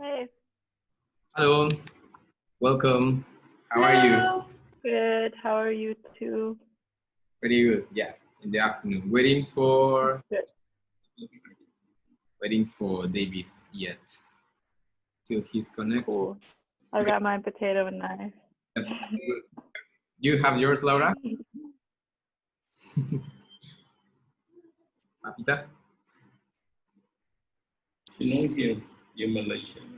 Hey. Hello, welcome. How are you? Good. How are you too? Pretty good. Yeah, in the afternoon. Good. Waiting for Davis yet till he's connected. Cool. I got my potato and knife. That's good. You have yours, Laura? Papita? She knows you're Malaysian.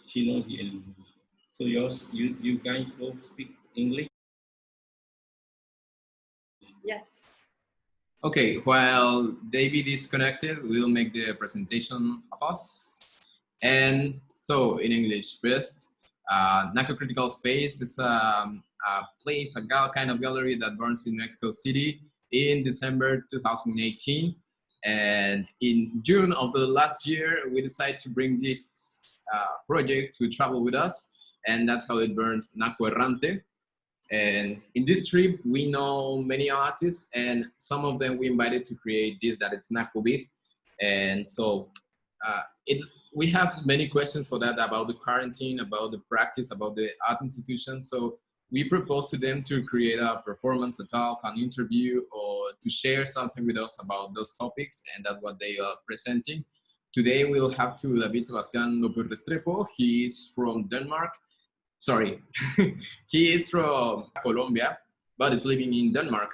She knows you're in Malaysia. So you guys both speak English? Yes. Okay, while David is connected, we'll make the presentation of us. And so, in English first, Naco Critical Space is a place, kind of gallery that burns in Mexico City in December 2018. And in June of the last year, we decided to bring this project to travel with us. And that's how it burns Naco Errante. And in this trip, we know many artists, and some of them we invited to create this, that it's Nacovid. And so we have many questions for that about the quarantine, about the practice, about the art institution. So we proposed to them to create a performance, a talk, an interview, or to share something with us about those topics, and that's what they are presenting. Today we'll have to David Sebastian López Restrepo. He is from Denmark. Sorry, he is from Colombia, but is living in Denmark.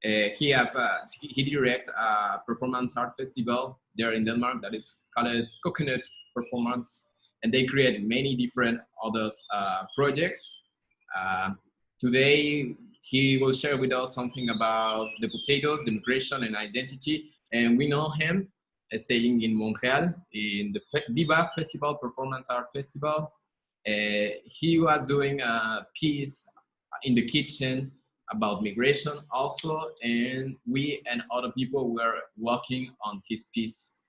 He direct a performance art festival there in Denmark that is called Coconut Performance, and they create many different other projects. Today, he will share with us something about the potatoes, the migration and identity, and we know him staying in Montreal in the Viva Festival, Performance Art Festival. He was doing a piece in the kitchen about migration also, and we and other people were working on his piece.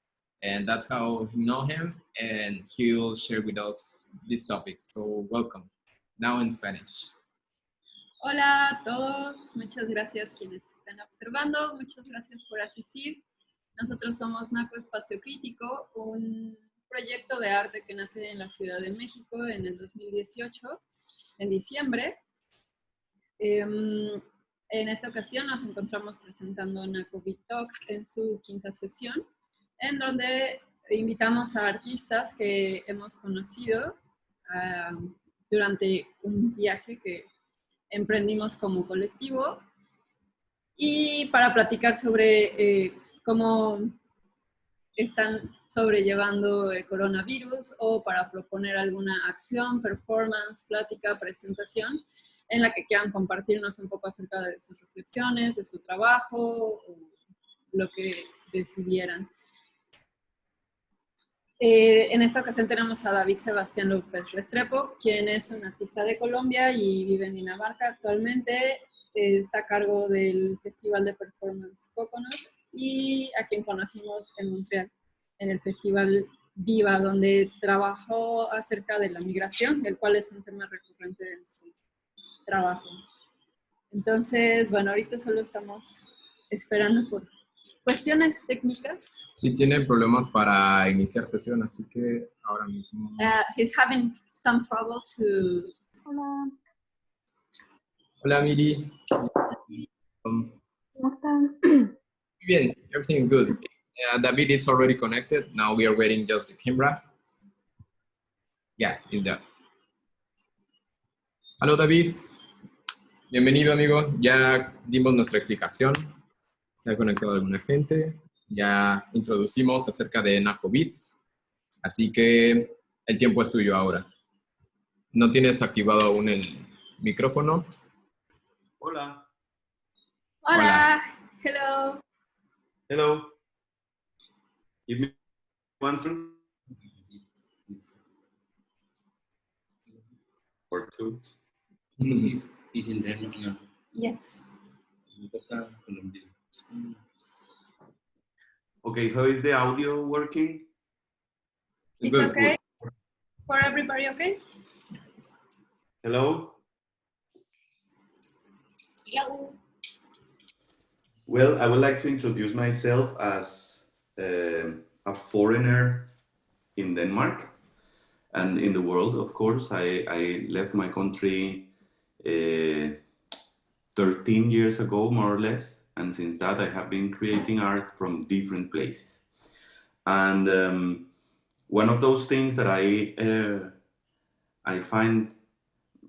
And that's how we know him, and he'll share with us these topics. So welcome. Now in Spanish. Hola a todos, muchas gracias quienes están observando, muchas gracias por asistir. Nosotros somos Naco Espacio Crítico, un proyecto de arte que nace en la Ciudad de México en el 2018, en diciembre. En esta ocasión nos encontramos presentando Nacovid Talks en su quinta sesión, en donde invitamos a artistas que hemos conocido durante un viaje que emprendimos como colectivo, y para platicar sobre cómo están sobrellevando el coronavirus, o para proponer alguna acción, performance, plática, presentación en la que quieran compartirnos un poco acerca de sus reflexiones, de su trabajo, o lo que decidieran. En esta ocasión tenemos a David Sebastian López Restrepo, quien es un artista de Colombia y vive en Dinamarca actualmente. Está a cargo del Festival de Performance Coconut, y a quien conocimos en Montreal, en el Festival Viva, donde trabajó acerca de la migración, el cual es un tema recurrente en su trabajo. Entonces, bueno, ahorita solo estamos esperando por cuestiones técnicas. Sí, tiene problemas para iniciar sesión, así que ahora mismo... He's having some trouble to... Hola. Hola, Miri. ¿Cómo están? Bien, everything good. David is already connected. Now we are waiting just the camera. Yeah, he's there. Hola, David. Bienvenido, amigo. Ya dimos nuestra explicación. Se ha conectado alguna gente. Ya introducimos acerca de Nacovid. Así que el tiempo es tuyo ahora. ¿No tienes activado aún el micrófono? Hola. Hola. Hello. Hello. Give me one second. Or two. He's in Denmark now. Yes. Okay, how is the audio working? It's Good. okay? For everybody, okay? Hello? Hello. Well, I would like to introduce myself as a foreigner in Denmark. and in the world, of course. I left my country 13 years ago, more or less, and since that I have been creating art from different places. And one of those things that I find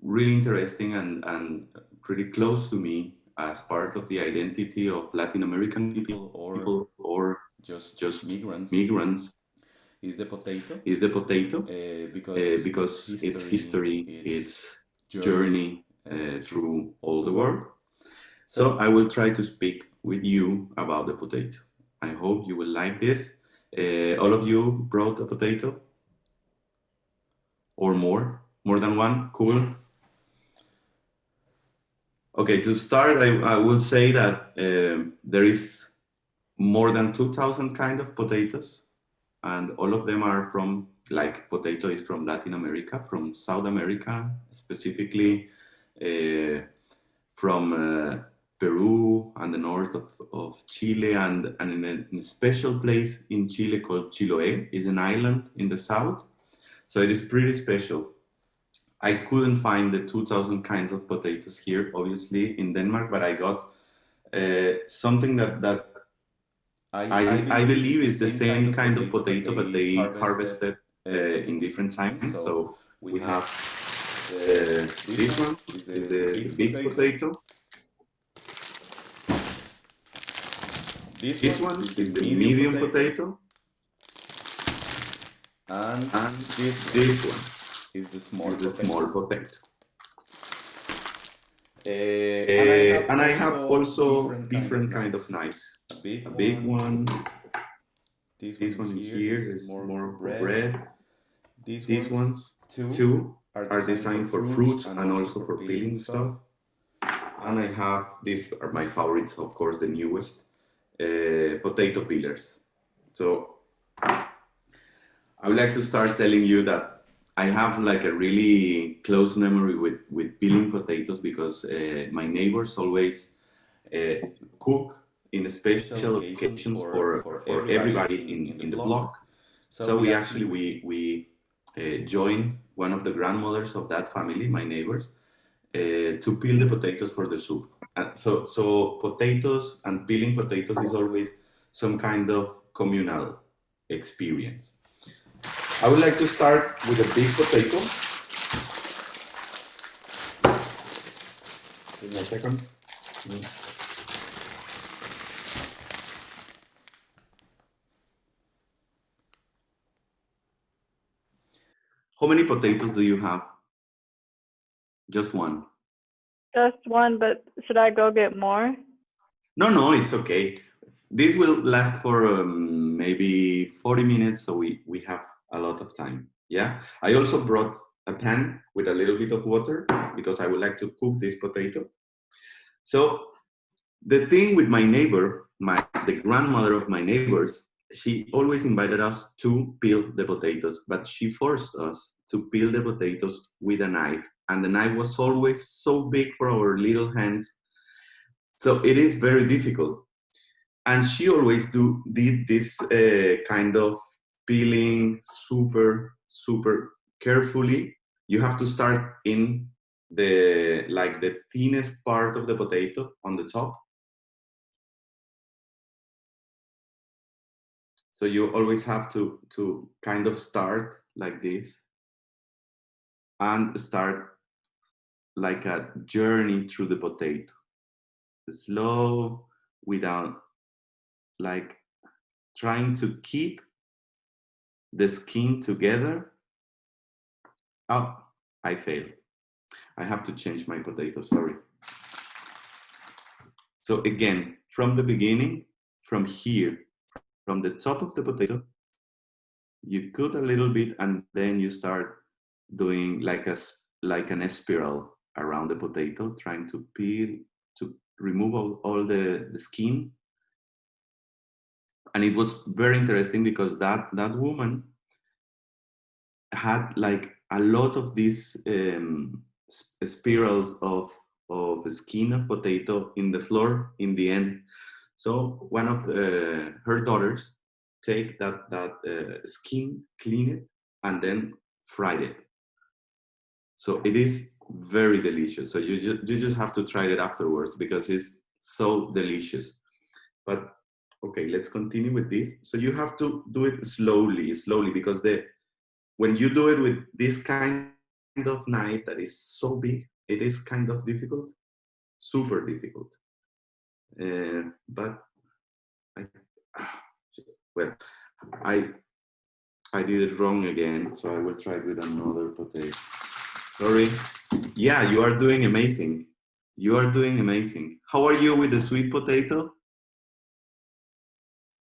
really interesting and pretty close to me as part of the identity of Latin American people or just migrants is the potato, because its history, its journey through all the world. So I will try to speak with you about the potato. I hope you will like this. All of you brought a potato? Or more than one? Cool. Okay, to start, I will say that there is more than 2,000 kind of potatoes, and all of them are from, like, potato is from Latin America, from South America, specifically from Peru and the north of Chile, and in a special place in Chile called Chiloé, is an island in the south. So it is pretty special. I couldn't find the 2,000 kinds of potatoes here, obviously, in Denmark, but I got something that I believe is the same kind of potato, but they harvested in different times. So we have this one is the big potato. This one is the medium potato. and This one is the is the small potato. And And I have also different kind of knives. A big, A big one. This one here is more for bread. These These ones, two, are designed for fruits and also for peeling stuff. And I have, these are my favorites, of course, the newest, potato peelers. So I would like to start telling you that I have like a really close memory with peeling potatoes, because my neighbors always cook in special occasions for everybody in the block. So we actually joined one of the grandmothers of that family, my neighbors, to peel the potatoes for the soup. So potatoes and peeling potatoes is always some kind of communal experience. I would like to start with a big potato. Give me a second. How many potatoes do you have? Just one. Just one, but should I go get more? No, it's okay. This will last for maybe 40 minutes, so we have a lot of time. Yeah. I also brought a pan with a little bit of water because I would like to cook this potato. So the thing with my neighbor, the grandmother of my neighbors, she always invited us to peel the potatoes, but she forced us to peel the potatoes with a knife. And the knife was always so big for our little hands. So it is very difficult. And she always did this kind of peeling super carefully. You have to start in the thinnest part of the potato on the top. So you always have to kind of start like this and start like a journey through the potato. Slow, without like trying to keep the skin together. Oh, I failed. I have to change my potato, sorry. So again, from the beginning, from here, from the top of the potato, you cut a little bit and then you start doing like an spiral around the potato, trying to peel, to remove all the skin. And it was very interesting because that woman had like a lot of these spirals of skin of potato in the floor in the end. So one of her daughters take that skin, clean it, and then fried it. So it is very delicious. So you just have to try it afterwards because it's so delicious. But okay, let's continue with this. So you have to do it slowly because when you do it with this kind of knife that is so big, it is kind of difficult, super difficult. But I did it wrong again, so I will try with another potato. Sorry. Yeah, you are doing amazing. You are doing amazing. How are you with the sweet potato?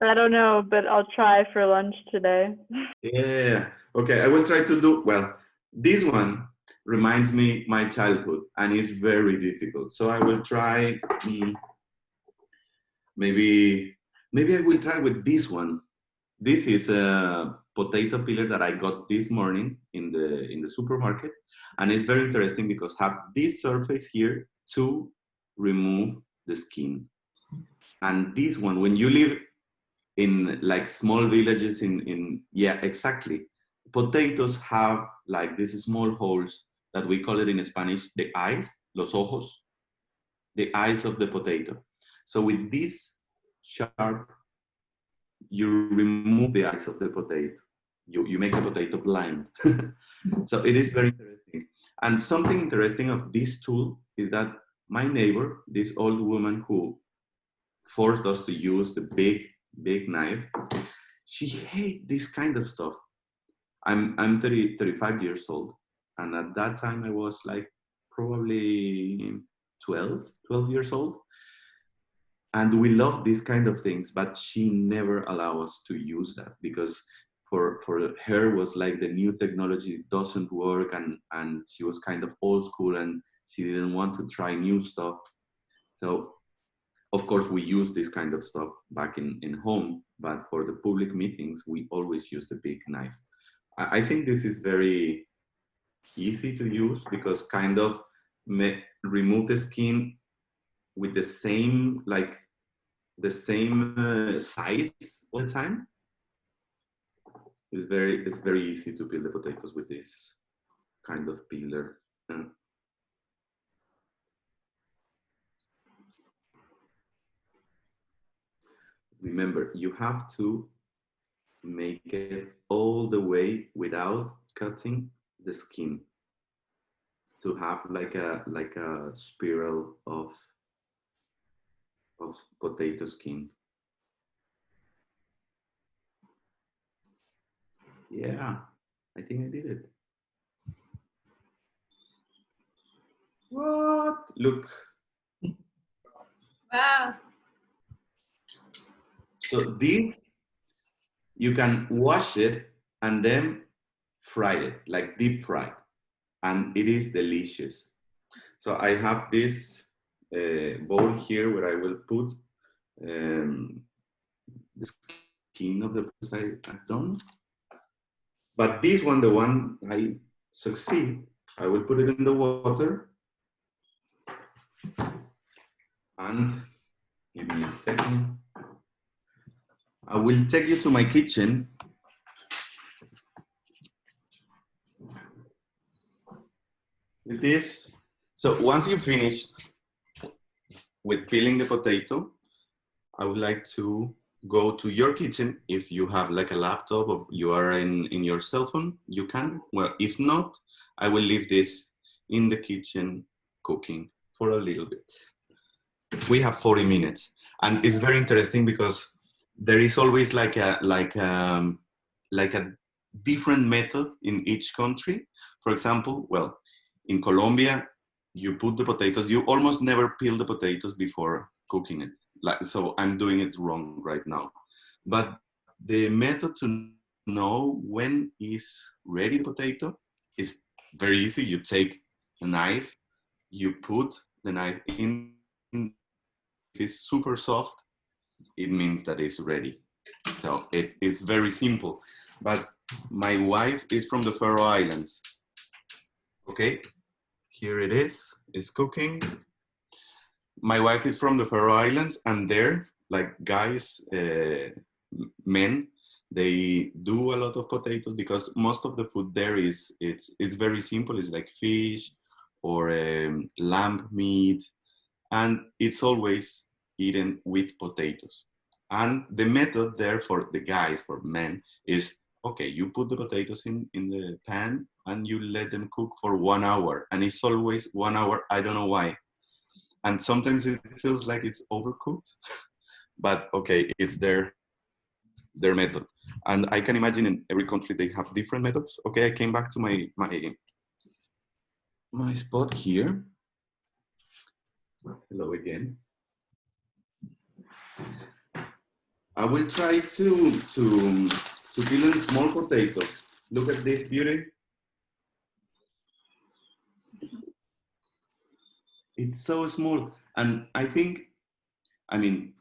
I don't know, but I'll try for lunch today. Yeah. Okay, I will try to do, well, this one reminds me my childhood and it's very difficult. So I will try, maybe I will try with this one. This is a potato peeler that I got this morning in the supermarket. And it's very interesting because have this surface here to remove the skin. And this one, when you live in like small villages yeah, exactly. Potatoes have like these small holes that we call it in Spanish, the eyes, los ojos, the eyes of the potato. So with this sharp, you remove the eyes of the potato. You make the potato blind. So it is very interesting. And something interesting of this tool is that my neighbor, this old woman who forced us to use the big knife, she hates this kind of stuff. I'm 35 years old, and at that time I was like probably 12 years old, and we love these kind of things, but she never allowed us to use that because for her was like the new technology doesn't work, and she was kind of old school and she didn't want to try new stuff. So of course, we use this kind of stuff back in home, but for the public meetings, we always use the big knife. I think this is very easy to use because kind of remove the skin with the same, like the same size all the time. It's very easy to peel the potatoes with this kind of peeler. Remember, you have to make it all the way without cutting the skin to have like a spiral of potato skin. Yeah, I think I did it. What? Look. Wow. So this, you can wash it and then fry it, like deep fry. And it is delicious. So I have this bowl here where I will put the skin of the potato I've done. But this one, the one I succeed, I will put it in the water. And give me a second. I will take you to my kitchen. With this. So once you finish with peeling the potato, I would like to go to your kitchen. If you have like a laptop or you are in your cell phone, you can. Well, if not, I will leave this in the kitchen cooking for a little bit. We have 40 minutes. And it's very interesting because there is always like a different method in each country. For example, well, in Colombia, you put the potatoes, you almost never peel the potatoes before cooking it. So I'm doing it wrong right now. But the method to know when is ready the potato is very easy. You take a knife, you put the knife in. If it's super soft, it means that it's ready. So it's very simple. But my wife is from the Faroe Islands. Okay, here it is. It's cooking. My wife is from the Faroe Islands, and there, like guys, men, They do a lot of potatoes because most of the food there it's very simple. It's like fish or lamb meat, and it's always eaten with potatoes. And the method there for the guys, for men, is okay, you put the potatoes in the pan and you let them cook for 1 hour. And it's always 1 hour, I don't know why. And sometimes it feels like it's overcooked, but okay, it's their method. And I can imagine in every country they have different methods. Okay, I came back to my spot here. Hello again. I will try to peel a small potato. Look at this beauty. It's so small. And I think, I mean,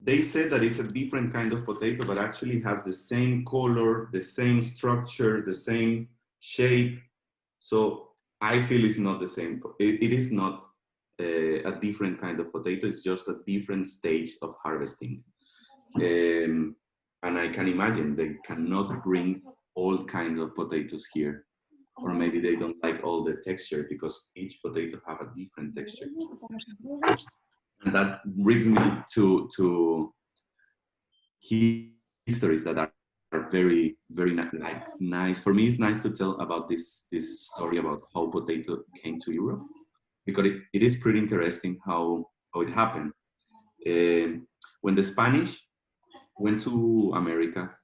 they said that it's a different kind of potato, but actually has the same color, the same structure, the same shape. So I feel it's not the same. It is not a different kind of potato. It's just a different stage of harvesting. And I can imagine they cannot bring all kinds of potatoes here. Or maybe they don't like all the texture because each potato have a different texture. And that brings me to histories that are very, very nice. For me, it's nice to tell about this story about how potato came to Europe, because it is pretty interesting how it happened. When the Spanish went to America,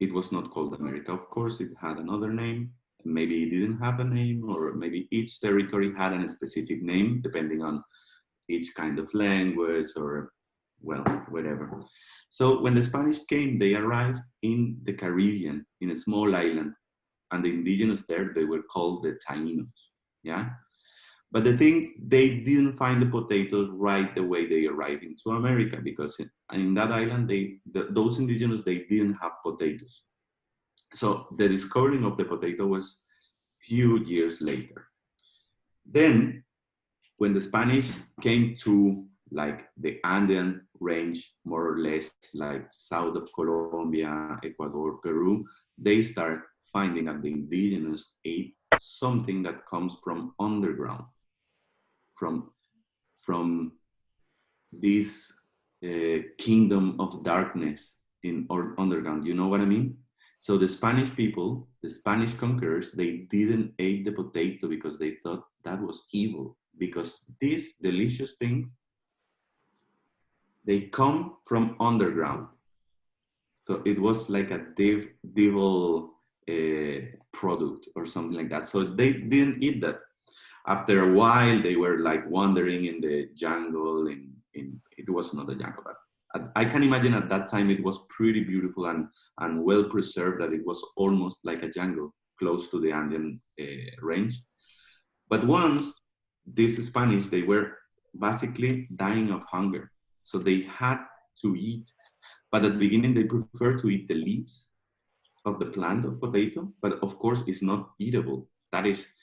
it was not called America, of course, it had another name. Maybe it didn't have a name, or maybe each territory had a specific name, depending on each kind of language or, well, whatever. So when the Spanish came, they arrived in the Caribbean, in a small island, and the indigenous there, they were called the Taínos, yeah? But the thing, they didn't find the potatoes right the way they arrived into America, because in that island, those indigenous, they didn't have potatoes. So the discovering of the potato was few years later. Then, when the Spanish came to like the Andean range, more or less like south of Colombia, Ecuador, Peru, they start finding that the indigenous ate something that comes from underground, from this kingdom of darkness in or underground. You know what I mean? So the Spanish people, the Spanish conquerors, they didn't eat the potato because they thought that was evil. Because these delicious things, they come from underground. So it was like a devil product or something like that. So they didn't eat that. After a while, they were like wandering in the jungle. It was not a jungle, but I can imagine at that time it was pretty beautiful and well preserved, that it was almost like a jungle close to the Andean range. But once these Spanish, they were basically dying of hunger. So they had to eat. But at the beginning, they prefer to eat the leaves of the plant of potato. But of course, it's not eatable. That is,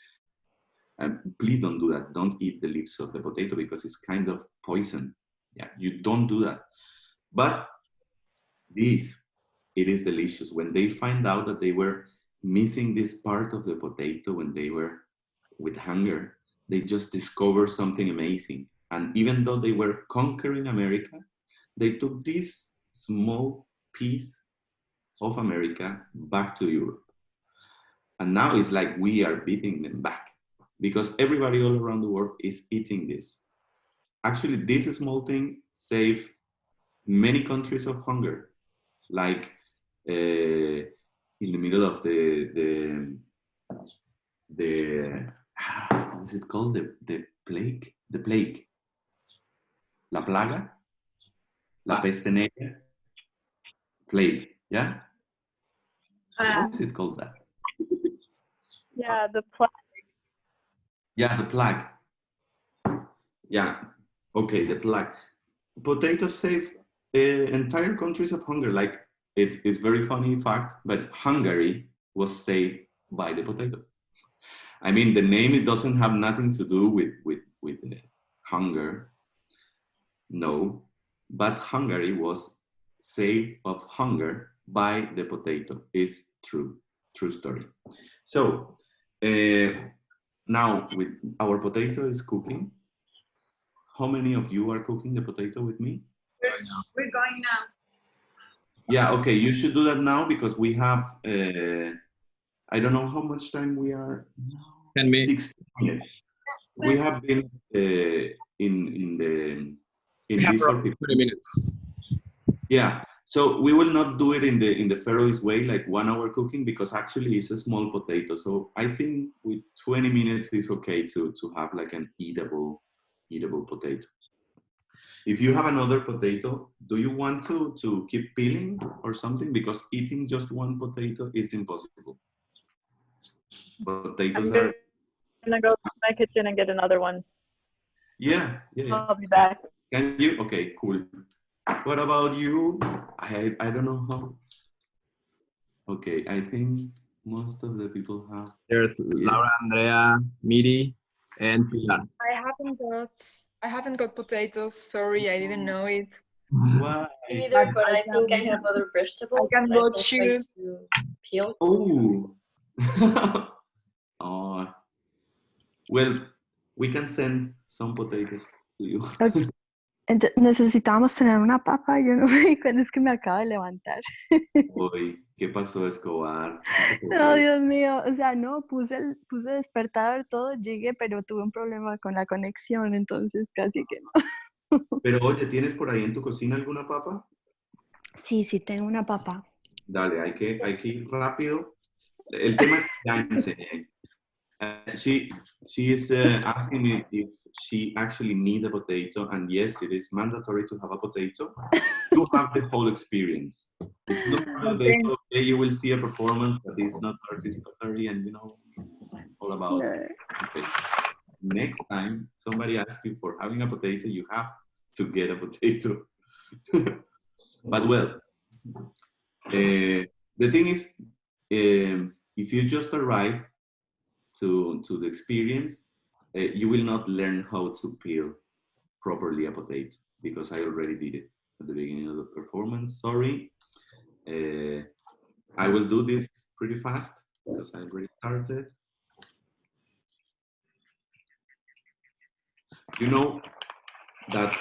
please don't do that. Don't eat the leaves of the potato because it's kind of poison. Yeah, you don't do that. But it is delicious. When they find out that they were missing this part of the potato when they were with hunger, they just discovered something amazing. And even though they were conquering America, they took this small piece of America back to Europe. And now it's like we are beating them back because everybody all around the world is eating this. Actually, this small thing saved many countries of hunger, like in the middle of the what is it called? The plague? The plague. La plaga? La peste negra? Plague, yeah? What is it called that? Yeah, the plague. Yeah, the plague. Yeah, okay, the plague. Potatoes save entire countries of hunger. Like, it's very funny fact, but Hungary was saved by the potato. I mean, the name, it doesn't have nothing to do with hunger, no, but Hungary was saved of hunger by the potato. Is true story. So now with our potato is cooking. How many of you are cooking the potato with me? We're going now. Yeah, okay, you should do that now because we have, I don't know how much time we are now. 10 minutes. 60 minutes. We have been in We have this for 20 minutes. Yeah, so we will not do it in the Faroese way, like 1 hour cooking, because actually it's a small potato. So I think with 20 minutes is okay to have like an eatable potato. If you have another potato, do you want to keep peeling or something? Because eating just one potato is impossible. Potatoes I'm are, gonna go to my kitchen and get another one. yeah. I'll be back. Can you? Okay, cool. What about you? I don't know how. Okay, I think most of the people have. There's Laura, Andrea, Miri, and Pilar. I haven't got potatoes. Sorry, I didn't know it. Why? Me neither, but I think I have other vegetables. I can that go try choose. to peel. Oh. Oh. Well, we can send some potatoes to you. Necesitamos tener una papa. Yo no me di cuenta, es que me acabo de levantar. Uy, ¿qué pasó, Escobar? No, Dios mío, o sea, no, puse despertador, todo, llegué, pero tuve un problema con la conexión, entonces casi que no. Pero oye, ¿tienes por ahí en tu cocina alguna papa? Sí, tengo una papa. Dale, hay que ir rápido. El tema es que ya enseñé. She is asking me if she actually needs a potato, and yes, it is mandatory to have a potato to have the whole experience. If not have a potato, okay, you will see a performance that is not participatory, and you know, all about. Okay. Next time somebody asks you for having a potato, you have to get a potato. But well, the thing is, if you just arrive to the experience, you will not learn how to peel properly a potato, because I already did it at the beginning of the performance. Sorry. I will do this pretty fast because I already started. You know that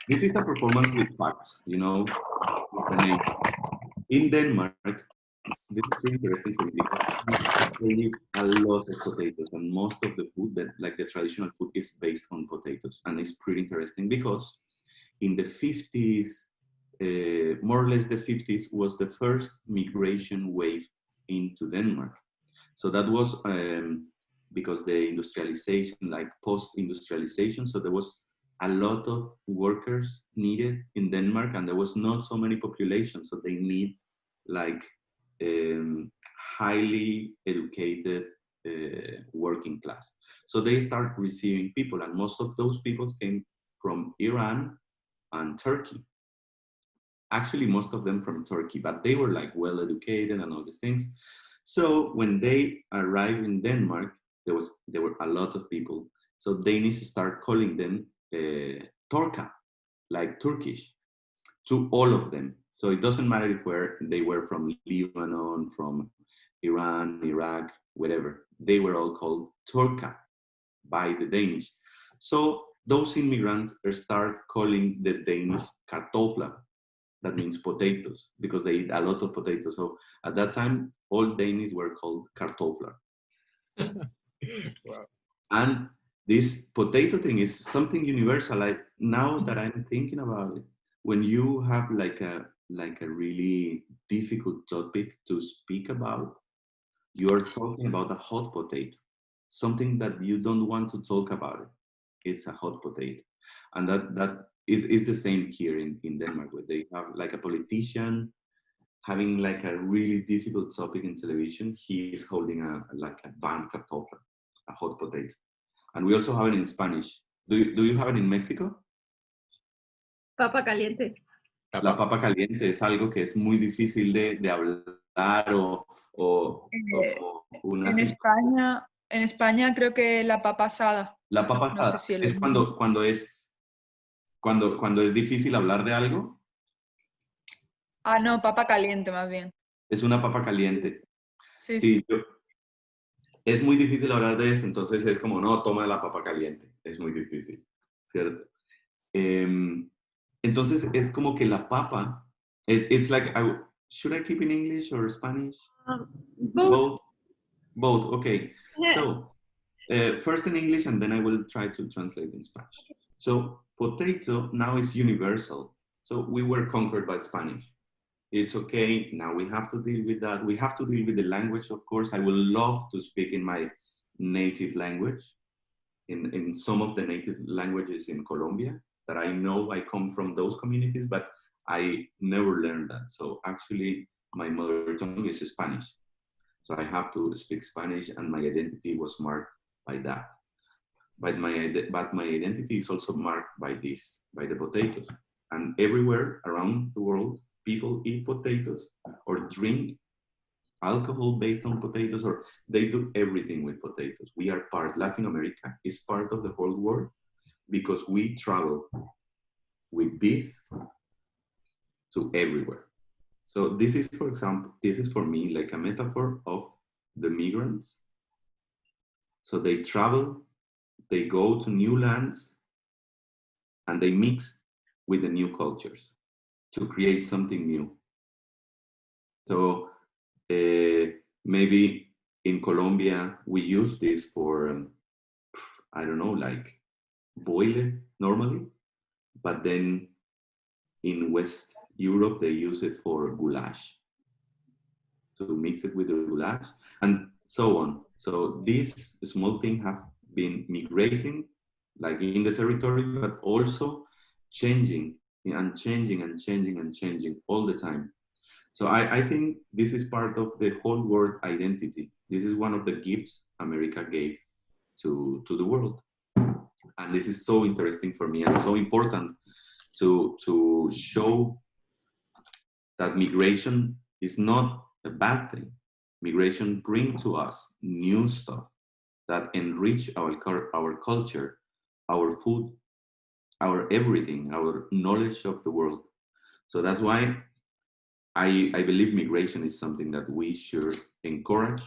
this is a performance with facts, you know. In Denmark, this is pretty interesting for me because they eat a lot of potatoes, and most of the food, that like the traditional food, is based on potatoes. And it's pretty interesting because in the 50s, more or less the 50s, was the first migration wave into Denmark. So that was because the industrialization, like post-industrialization, so there was a lot of workers needed in Denmark, and there was not so many population, so they need like highly educated working class. So they start receiving people, and most of those people came from Iran and Turkey. Actually, most of them from Turkey, but they were like well educated and all these things. So when they arrived in Denmark, there were a lot of people. So Danish start calling them Torka, like Turkish, to all of them. So it doesn't matter if they were from Lebanon, from Iran, Iraq, whatever. They were all called Torka by the Danish. So those immigrants start calling the Danish kartofler. That means potatoes, because they eat a lot of potatoes. So at that time, all Danish were called kartofler. Wow. And this potato thing is something universal. Now that I'm thinking about it, when you have like a really difficult topic to speak about, you are talking about a hot potato, something that you don't want to talk about it. It's a hot potato. And that is the same here in Denmark, where they have like a politician having like a really difficult topic in television. He is holding a warm kartoffel, a hot potato. And we also have it in Spanish. Do you have it in Mexico? Papa caliente. La papa caliente es algo que es muy difícil de hablar o una... En España creo que la papa asada. La papa asada no sé si es cuando es difícil hablar de algo. Ah, no, papa caliente más bien. Es una papa caliente. Sí, Sí, es muy difícil hablar de esto, entonces es como, no, toma la papa caliente. Es muy difícil, ¿cierto? Entonces es como que la papa, it's like, should I keep in English or Spanish? Both. Both, okay. Yeah. So, first in English and then I will try to translate in Spanish. So, potato now is universal. So, we were conquered by Spanish. It's okay, now we have to deal with that. We have to deal with the language, of course. I would love to speak in my native language, in some of the native languages in Colombia, that I know I come from those communities, but I never learned that. So actually, my mother tongue is Spanish. So I have to speak Spanish, and my identity was marked by that. But my identity is also marked by this, by the potatoes. And everywhere around the world, people eat potatoes or drink alcohol based on potatoes, or they do everything with potatoes. We are part, Latin America is part of the whole world because we travel with this to everywhere. So this is, for example, this is for me like a metaphor of the migrants. So they travel, they go to new lands, and they mix with the new cultures to create something new. So maybe in Colombia, we use this for, I don't know, like boil it normally, but then in West Europe, they use it for goulash. So mix it with the goulash and so on. So these small things have been migrating like in the territory, but also changing and changing and changing and changing all the time. So I think this is part of the whole world identity. This is one of the gifts America gave to the world. And this is so interesting for me and so important to show that migration is not a bad thing. Migration brings to us new stuff that enrich our culture, our food, our everything, our knowledge of the world. So that's why I believe migration is something that we should encourage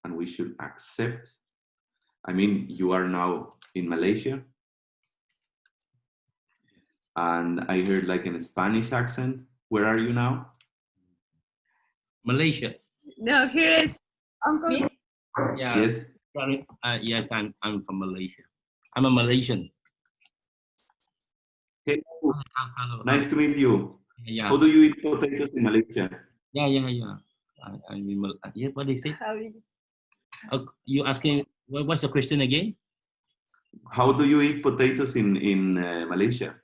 and we should accept. I mean, you are now in Malaysia, and I heard like in a Spanish accent. Where are you now? Malaysia. No, here is Uncle. Me? Yeah. Yes. Sorry. Yes, I'm from Malaysia. I'm a Malaysian. Hey, Hello. nice to meet you. Yeah. How do you eat potatoes in Malaysia? Yeah. I mean, yeah, what is it? How are you? You asking what's the question again? How do you eat potatoes in Malaysia?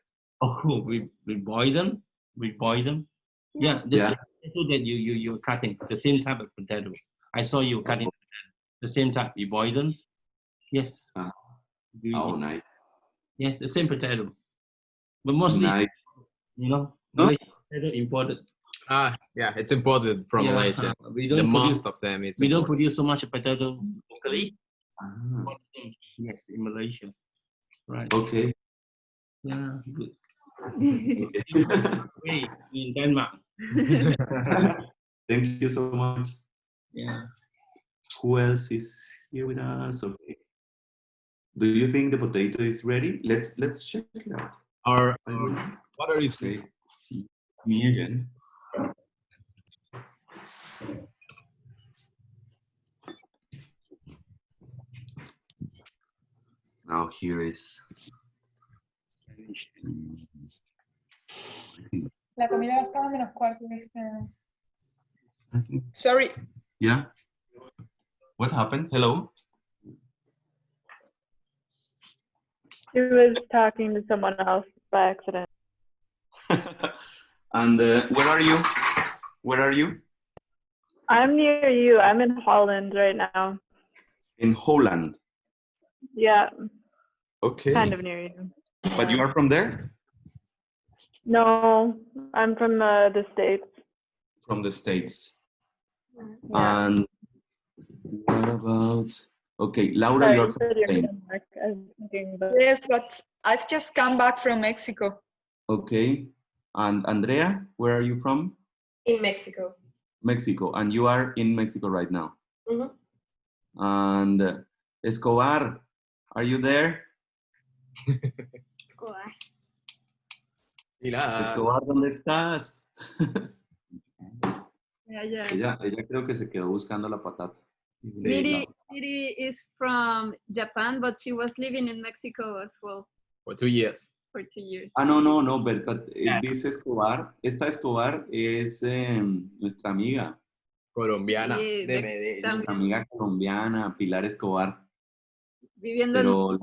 Oh, we boil them. We boil them. Yeah, the Yeah. same potato that you're cutting, the same type of potato. I saw you cutting the same type. You boil them. Yes. Oh, nice. Yes, the same potato. But mostly, Nice. you know, Huh? Malaysian potato imported. Yeah, it's imported from Malaysia. We The don't produce, most of them is we don't imported. produce so much potato locally. Ah, Yes, in Malaysia. Right. okay. Yeah, good. Okay. Hey, in Denmark. Thank you so much. Yeah. Who else is here with us? Okay. Do you think the potato is ready? Let's check it out. Our water is Okay. Me again. Now here is. La comida va a estar a -4. Sorry. Yeah. What happened? Hello. He was talking to someone else by accident. And where are you? Where are you? I'm near you. I'm in Holland right now. In Holland. Yeah, Okay. kind of near you. But you are from there? No, I'm from the States. From the States. Yeah. And what about? Okay, Laura, Sorry, you are you from said you're in Spain. Denmark. I was thinking about Yes, but I've just come back from Mexico. Okay. And Andrea, where are you from? In Mexico. Mexico, and you are in Mexico right now. Mhm. And Escobar, are you there? Mira, Escobar, ¿dónde estás? Yeah. Ella creo que se quedó buscando la patata. Miri is from Japan, but she was living in Mexico as well for 2 years. for 2 years. Ah, no, but this Escobar, esta Escobar es nuestra amiga, Colombiana Sí, de de- Medellín. también. nuestra amiga colombiana, Pilar Escobar. Viviendo en... Pero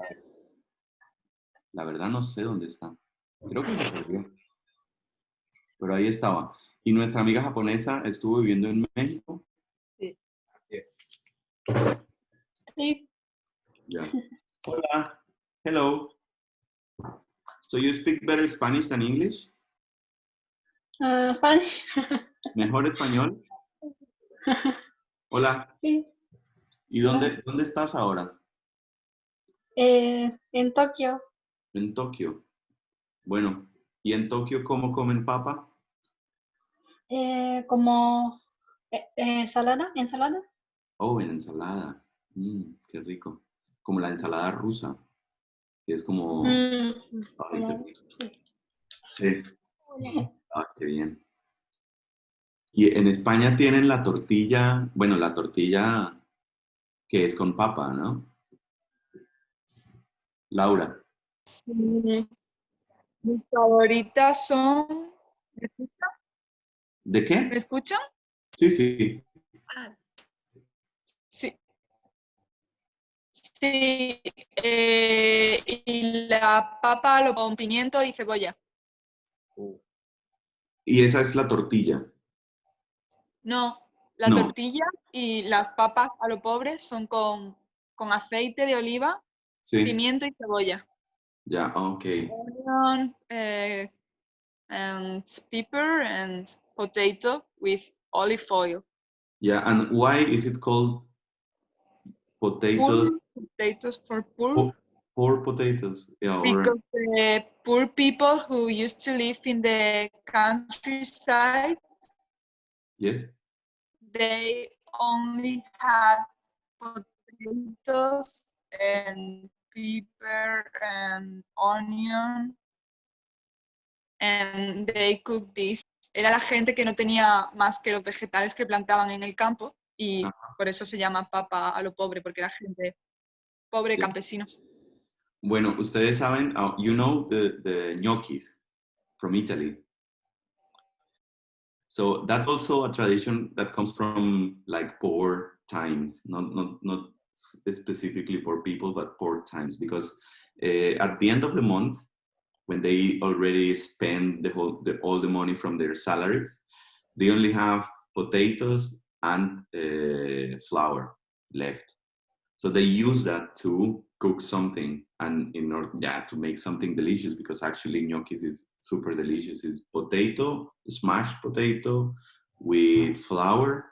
la verdad no sé dónde está. Creo que se perdió. Pero ahí estaba. Y nuestra amiga japonesa estuvo viviendo en México. Así es. Sí. Yeah. Hola. Hello. So you speak better Spanish than English? Spanish. ¿Mejor español? Hola. Sí. ¿Y dónde estás ahora? En Tokio. En Tokio. Bueno, ¿y en Tokio cómo comen papa? Como ensalada. Oh, en ensalada. Qué rico. Como la ensalada rusa, que es como... Ay, qué rico. Sí. Ah, qué bien. Y en España tienen la tortilla, bueno, la tortilla que es con papa, ¿no? Laura. Sí. Mis favoritas son... ¿Me escuchan? ¿De ¿Me qué? escuchan? Sí. Sí. Sí. Y la papa con pimiento y cebolla. Y esa es la tortilla. No, la No. tortilla y las papas a lo pobre son con aceite de oliva, Sí. pimiento y cebolla. Ya, ok. Onion, and pepper and potato with olive oil. Yeah, and why is it called potatoes? Potatoes for poor. Poor potatoes. Yeah, or Because the poor people who used to live in the countryside, yes. they only had potatoes and pepper and onion, and they cooked this. Era la gente que no tenía más que los vegetales que plantaban en el campo y por eso se llama papa a lo pobre, porque era gente pobre, Sí. campesinos. Bueno, ustedes saben, you know the gnocchis from Italy. So that's also a tradition that comes from like poor times, not specifically poor people, but poor times, because at the end of the month, when they already spend all the money from their salaries, they only have potatoes and flour left. So they use that to cook something and in order to make something delicious, because actually gnocchis is super delicious. It's potato, smashed potato with flour,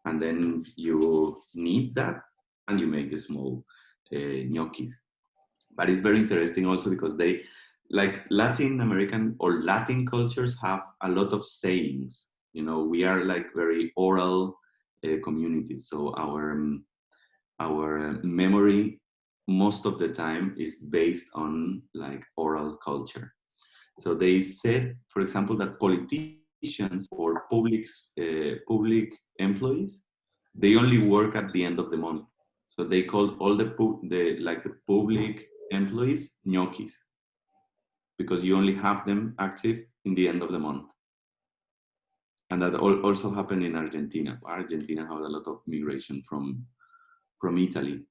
and then you knead that and you make the small gnocchis. But it's very interesting also because they, like Latin American or Latin cultures, have a lot of sayings. You know, we are like very oral communities. So our memory most of the time is based on like oral culture. So they said, for example, that politicians or public employees, they only work at the end of the month. So they called all the public employees gnocchis, because you only have them active in the end of the month. And that also happened in Argentina. Argentina has a lot of migration from Italy.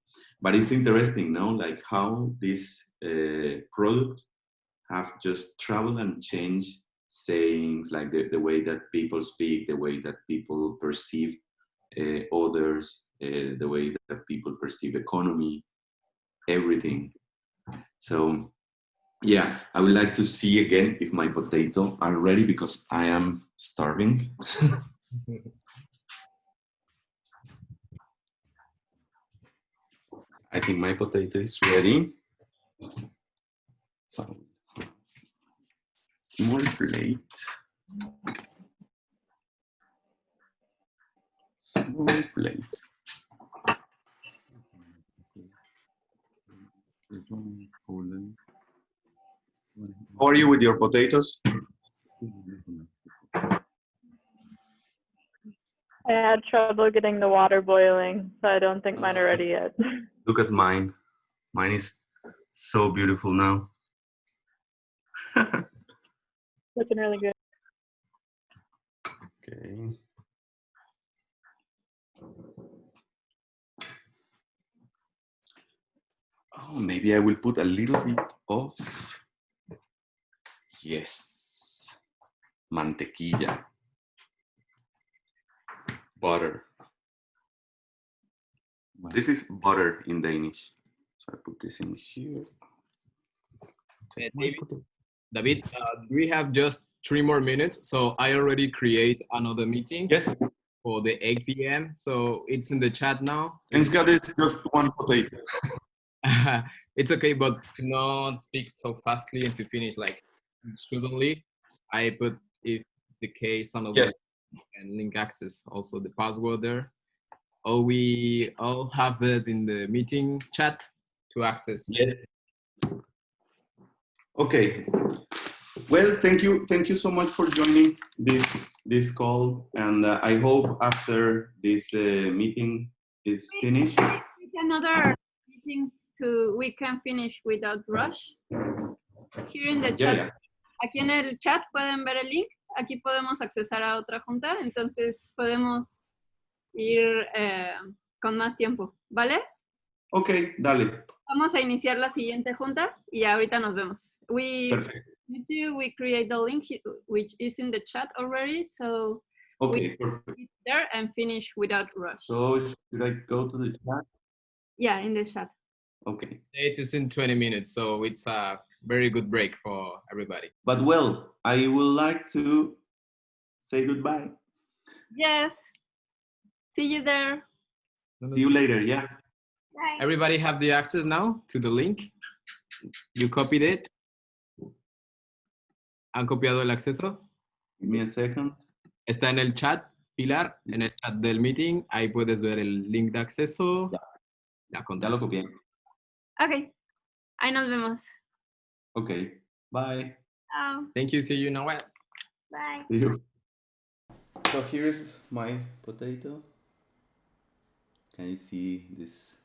But it's interesting, no? Like how this product have just traveled and changed sayings, like the way that people speak, the way that people perceive others, the way that people perceive economy, everything. So yeah, I would like to see again if my potatoes are ready, because I am starving. I think my potato is ready. So, small plate. my plate. How are you with your potatoes? I had trouble getting the water boiling, so I don't think mine are ready yet. Look at mine. Mine is so beautiful now. Looking really good. Okay. Oh, maybe I will put a little bit of, yes, mantequilla, butter. This is butter in Danish. So I put this in here. Take my potato. David, we have just 3 more minutes, so I already create another meeting. Yes. For the 8 p.m. So it's in the chat now. Thanks God, it's just one potato. It's okay, but to not speak so fastly and to finish like suddenly, I put if the case on the Yes. and link access, also the password there. Or we all have it in the meeting chat to access. Yes. Okay. Well, thank you so much for joining this call, and I hope after this meeting is finished. Another meetings we can finish without rush. Here in the chat, Yeah. aquí en el chat pueden ver el link. Aquí podemos accesar a otra junta, entonces podemos ir con más tiempo, ¿vale? Okay, dale. Vamos a iniciar la siguiente junta y ahorita nos vemos. Perfect. We create the link which is in the chat already, so Okay, we perfect. get there and finish without rush. So should I go to the chat? Yeah, in the chat. Okay. It is in 20 minutes, so it's a very good break for everybody. But well, I would like to say goodbye. Yes. See you there. See you later, yeah. Bye. Everybody have the access now to the link. You copied it. ¿Han copiado el acceso? Give me a second. Está en el chat, Pilar, en el chat del meeting. Ahí puedes ver el link de acceso. Ya lo copié. Ok. Ahí nos vemos. Okay. Bye. Chao. Thank you. See you in a while. Bye. See you. So here is my potato. Can you see this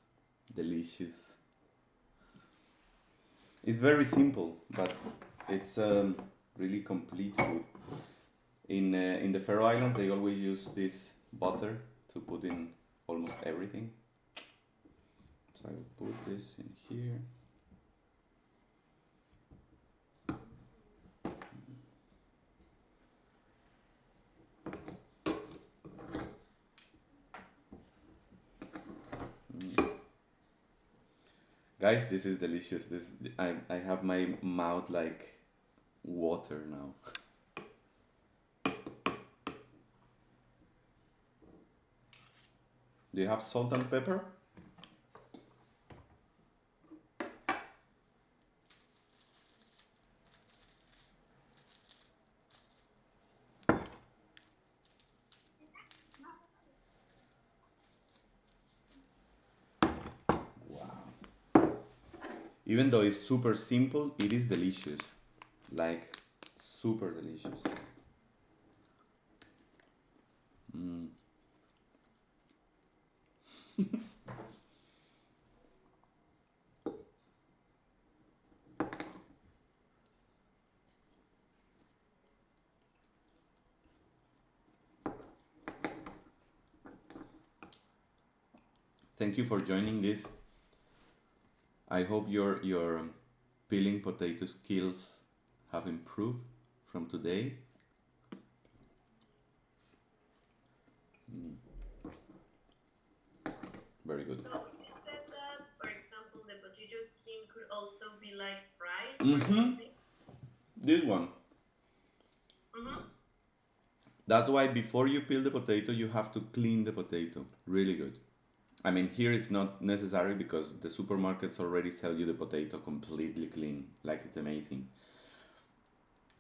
delicious? It's very simple, but it's really complete food. In the Faroe Islands, they always use this butter to put in almost everything. So I will put this in here. Guys, this is delicious. I have my mouth like water now. Do you have salt and pepper? Even though it's super simple, it is delicious. Like, super delicious. Mm. Thank you for joining this. I hope your peeling potato skills have improved from today. Very good. So you said that, for example, the potato skin could also be like fried or Mm-hmm. something? This one. Mm-hmm. That's why before you peel the potato, you have to clean the potato really good. I mean, here it's not necessary because the supermarkets already sell you the potato completely clean, like it's amazing.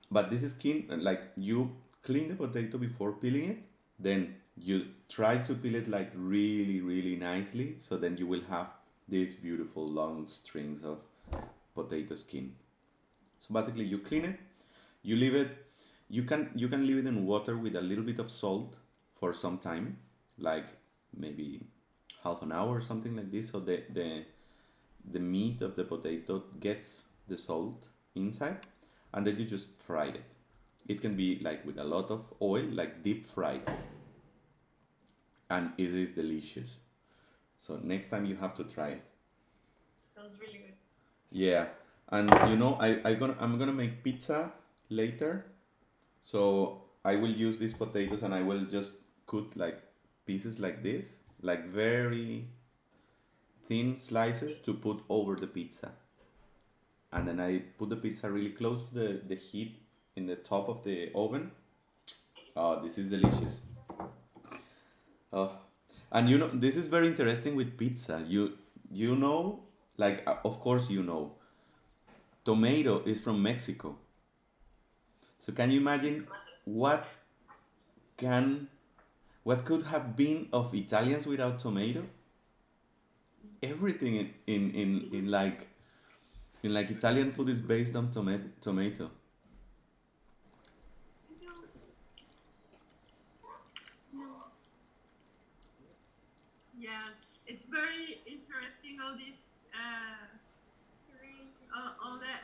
But this skin, like you clean the potato before peeling it, then You try to peel it like really, really nicely, so then you will have these beautiful long strings of potato skin. So basically you clean it, you leave it, you can leave it in water with a little bit of salt for some time, like maybe half an hour or something like this, so the meat of the potato gets the salt inside, and then you just fry it. It can be like with a lot of oil, like deep fried, and it is delicious. So next time you have to try it. Sounds really good. Yeah, and you know, I'm gonna make pizza later, so I will use these potatoes and I will just cut like pieces like this, like very thin slices to put over the pizza. And then I put the pizza really close to the heat in the top of the oven. Oh, this is delicious. Oh, and you know, this is very interesting with pizza. You know, like of course you know, tomato is from Mexico. So can you imagine what can what could have been of Italians without tomato? Everything in like Italian food is based on tomato. Yeah, it's very interesting all this, all the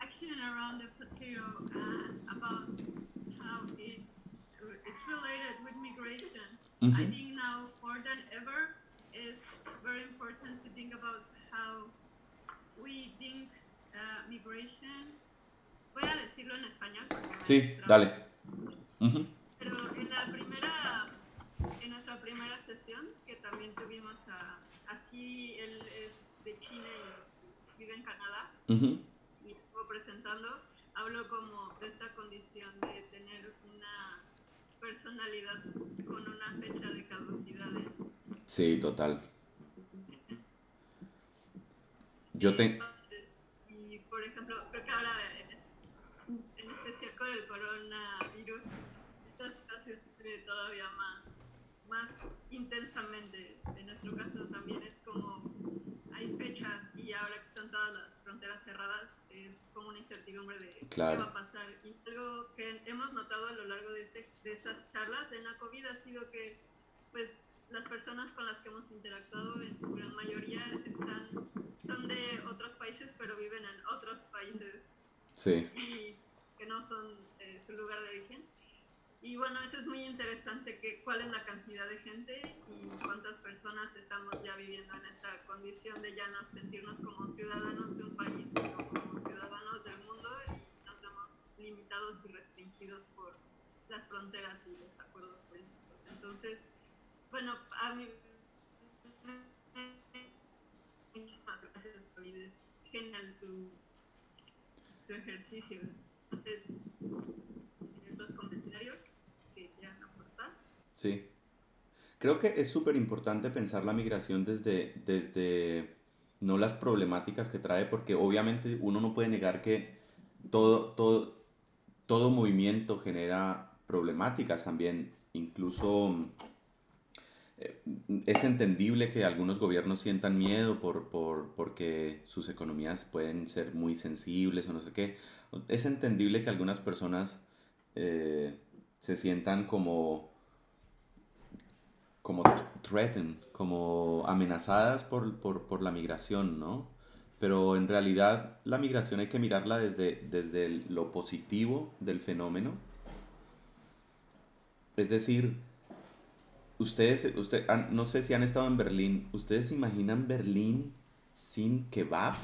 action around the potato and about how it's related with migration. I think now more than ever is very important to think about how we think migration. Voy a decirlo en español. Sí, dale. Pero en nuestra primera sesión, que también tuvimos así él es de China y vive en Canadá, y estuvo presentando, habló como de esta condición de tener una personalidad con una fecha de caducidad. Sí, total. Y por ejemplo, creo que ahora, en especial con el coronavirus, esta situación se ve todavía más intensamente. En nuestro caso también es como hay fechas y ahora que están todas las fronteras cerradas es como una incertidumbre de qué va a pasar. Y algo que hemos notado a lo largo de estas charlas en Nacovid ha sido que pues las personas con las que hemos interactuado en su gran mayoría son de otros países pero viven en otros países y que no son su lugar de origen. Y bueno, eso es muy interesante, cuál es la cantidad de gente y cuántas personas estamos ya viviendo en esta condición de ya no sentirnos como ciudadanos de un país, sino como ciudadanos del mundo, y nos vemos limitados y restringidos por las fronteras y los acuerdos políticos. Entonces, bueno, a mí muchísimas gracias, David. Es genial tu ejercicio. Entonces, los comentarios que quieran aportar. Sí. Creo que es súper importante pensar la migración desde no las problemáticas que trae, porque obviamente uno no puede negar que todo movimiento genera problemáticas también. Incluso es entendible que algunos gobiernos sientan miedo porque sus economías pueden ser muy sensibles o no sé qué. Es entendible que algunas personas se sientan como threatened, como amenazadas por la migración, ¿no? Pero en realidad la migración hay que mirarla desde lo positivo del fenómeno. Es decir, no sé si han estado en Berlín. ¿Ustedes se imaginan Berlín sin kebab?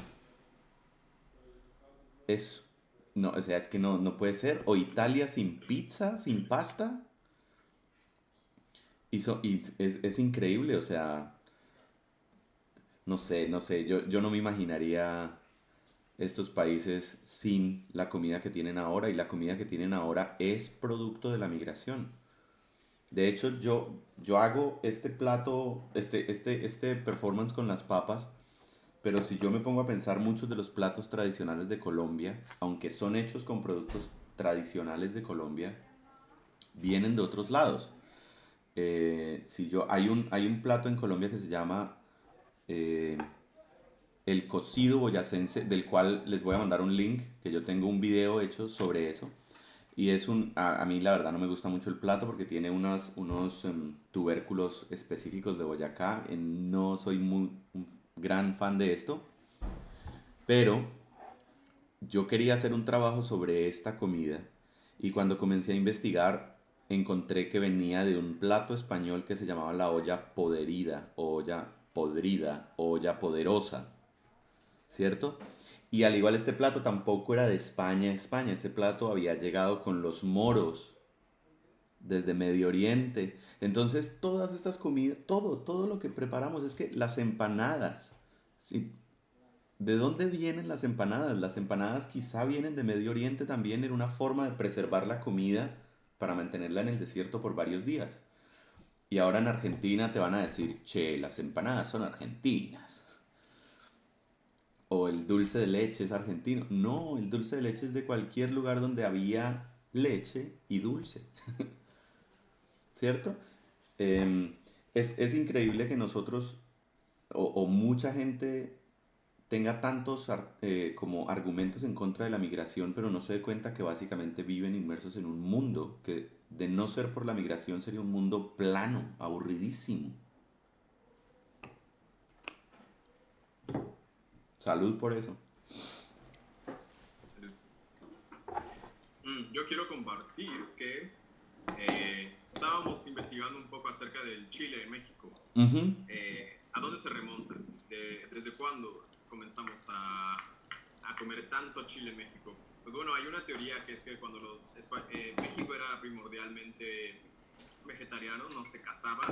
No, o sea, es que no puede ser. O Italia sin pizza, sin pasta. Y es increíble, o sea, no sé, yo no me imaginaría estos países sin la comida que tienen ahora, y la comida que tienen ahora es producto de la migración. De hecho, yo hago este plato, este performance con las papas, pero si yo me pongo a pensar, muchos de los platos tradicionales de Colombia, aunque son hechos con productos tradicionales de Colombia, vienen de otros lados. si yo, hay un plato en Colombia que se llama eh, el cocido boyacense, del cual les voy a mandar un link, que yo tengo un video hecho sobre eso. Y es a mí la verdad no me gusta mucho el plato porque tiene unos tubérculos específicos de Boyacá. No soy un gran fan de esto, pero yo quería hacer un trabajo sobre esta comida y cuando comencé a investigar encontré que venía de un plato español que se llamaba la olla poderida, o olla podrida, o olla poderosa, ¿cierto? Y al igual este plato tampoco era de España, España. Este plato había llegado con los moros desde Medio Oriente. Entonces todas estas comidas, todo lo que preparamos es que las empanadas, ¿sí? ¿De dónde vienen las empanadas? Las empanadas quizá vienen de Medio Oriente también, era una forma de preservar la comida para mantenerla en el desierto por varios días. Y ahora en Argentina te van a decir, che, las empanadas son argentinas. O el dulce de leche es argentino. No, el dulce de leche es de cualquier lugar donde había leche y dulce. ¿Cierto? Es increíble que nosotros, o mucha gente, tenga tantos como argumentos en contra de la migración, pero no se dé cuenta que básicamente viven inmersos en un mundo que, de no ser por la migración, sería un mundo plano, aburridísimo. Salud por eso. Yo quiero compartir que estábamos investigando un poco acerca del Chile en México. ¿A dónde se remonta? ¿Desde cuándo comenzamos a comer tanto chile en México? Pues bueno, hay una teoría que es que cuando México era primordialmente vegetariano, no se cazaba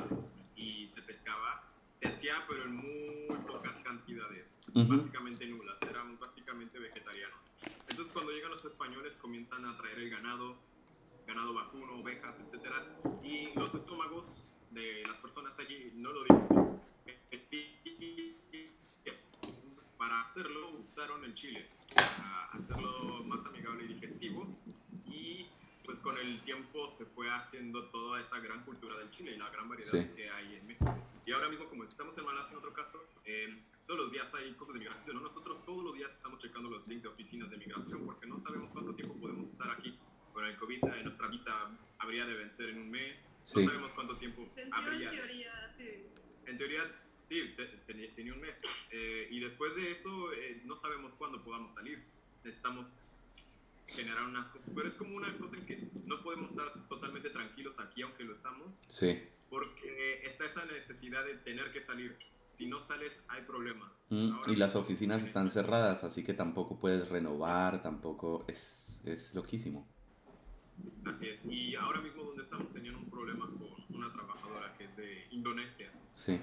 y se pescaba, se hacía pero en muy pocas cantidades, básicamente nulas, eran básicamente vegetarianos. Entonces cuando llegan los españoles comienzan a traer el ganado vacuno, ovejas, etc. Y los estómagos de las personas allí no lo digo. Para hacerlo usaron el chile, para hacerlo más amigable y digestivo, y pues con el tiempo se fue haciendo toda esa gran cultura del chile y la gran variedad que hay en México. Y ahora mismo, como estamos en Malasia en otro caso, todos los días hay cosas de migración, ¿no? Nosotros todos los días estamos checando los links de oficinas de migración porque no sabemos cuánto tiempo podemos estar aquí. Con el COVID nuestra visa habría de vencer en un mes, no sabemos cuánto tiempo habría. En teoría, sí, tenía un mes. Y después de eso, no sabemos cuándo podamos salir. Necesitamos generar unas cosas. Pero es como una cosa en que no podemos estar totalmente tranquilos aquí, aunque lo estamos. Sí. Porque está esa necesidad de tener que salir. Si no sales, hay problemas. Y las oficinas están cerradas, así que tampoco puedes renovar, tampoco es loquísimo. Así es. Y ahora mismo donde estamos tenían un problema con una trabajadora que es de Indonesia. Sí.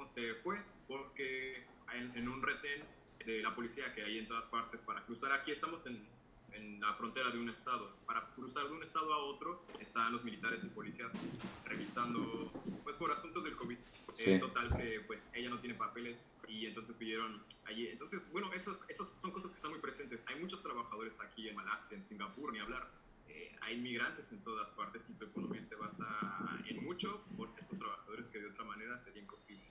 Se fue porque en un retén de la policía que hay en todas partes para cruzar, aquí estamos en la frontera de un estado, para cruzar de un estado a otro están los militares y policías revisando pues por asuntos del COVID. Total que pues ella no tiene papeles y entonces pidieron allí. Entonces bueno, esas son cosas que están muy presentes. Hay muchos trabajadores aquí en Malasia, en Singapur, ni hablar. Hay migrantes en todas partes y su economía se basa en mucho por estos trabajadores que de otra manera sería imposible.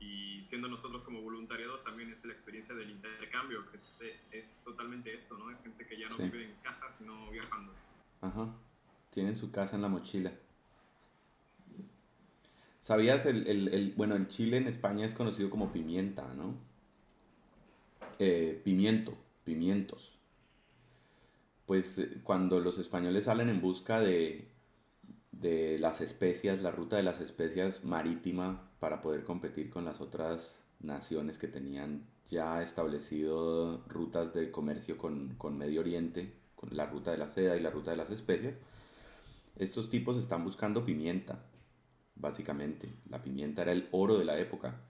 Y siendo nosotros como voluntariados también es la experiencia del intercambio, que es totalmente esto, ¿no? Es gente que ya no vive en casa, sino viajando. Ajá, tienen su casa en la mochila. ¿Sabías bueno, el chile en España es conocido como pimienta, ¿no? Pimientos. Pues cuando los españoles salen en busca de las especias, la ruta de las especias marítima para poder competir con las otras naciones que tenían ya establecido rutas de comercio con Medio Oriente, con la ruta de la seda y la ruta de las especias, estos tipos están buscando pimienta, básicamente. La pimienta era el oro de la época.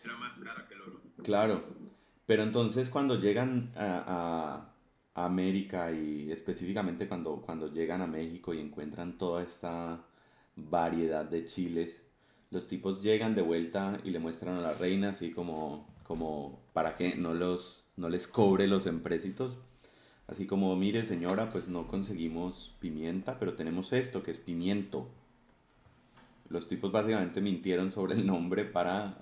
Era más cara que el oro. Claro, pero entonces cuando llegan a América y específicamente cuando llegan a México y encuentran toda esta variedad de chiles, los tipos llegan de vuelta y le muestran a la reina así como para que no les cobre los empréstitos, Así como, mire señora, pues no conseguimos pimienta, pero tenemos esto que es pimiento. Los tipos básicamente mintieron sobre el nombre para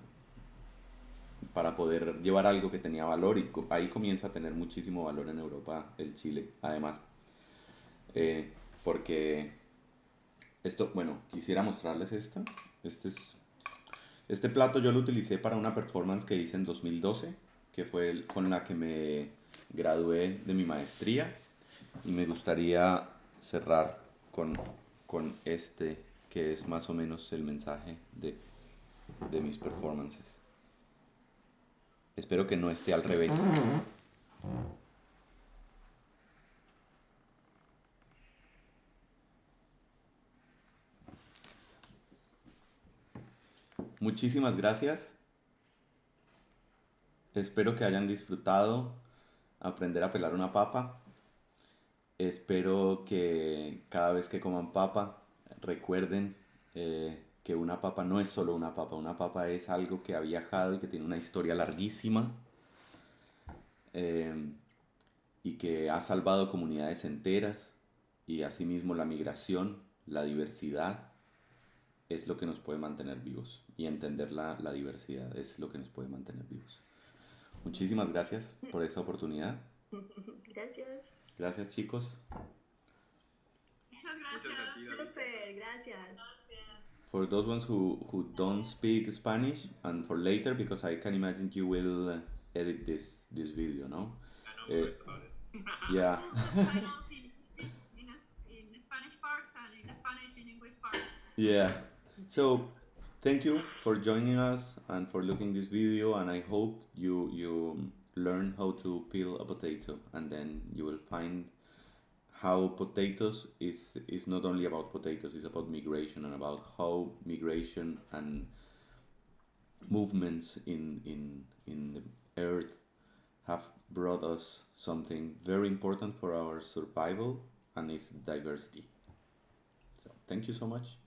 poder llevar algo que tenía valor y ahí comienza a tener muchísimo valor en Europa el chile, además. Porque esto, bueno, quisiera mostrarles esto. Este plato yo lo utilicé para una performance que hice en 2012, que fue con la que me gradué de mi maestría. Y me gustaría cerrar con este, que es más o menos el mensaje de mis performances. Espero que no esté al revés. Muchísimas gracias. Espero que hayan disfrutado aprender a pelar una papa. Espero que cada vez que coman papa recuerden que una papa no es solo una papa es algo que ha viajado y que tiene una historia larguísima y que ha salvado comunidades enteras y asimismo la migración, la diversidad es lo que nos puede mantener vivos y entender la diversidad es lo que nos puede mantener vivos. Muchísimas gracias por esta oportunidad. Gracias. Gracias chicos. Muchas gracias. Súper, gracias. For those ones who don't speak Spanish and for later, because I can imagine you will edit this video, no? I know about it. Yeah. in Spanish parts and in Spanish and English parts. Yeah. So thank you for joining us and for looking this video, and I hope you learn how to peel a potato, and then you will find how potatoes is not only about potatoes, it's about migration and about how migration and movements in the earth have brought us something very important for our survival, and it's diversity. So thank you so much.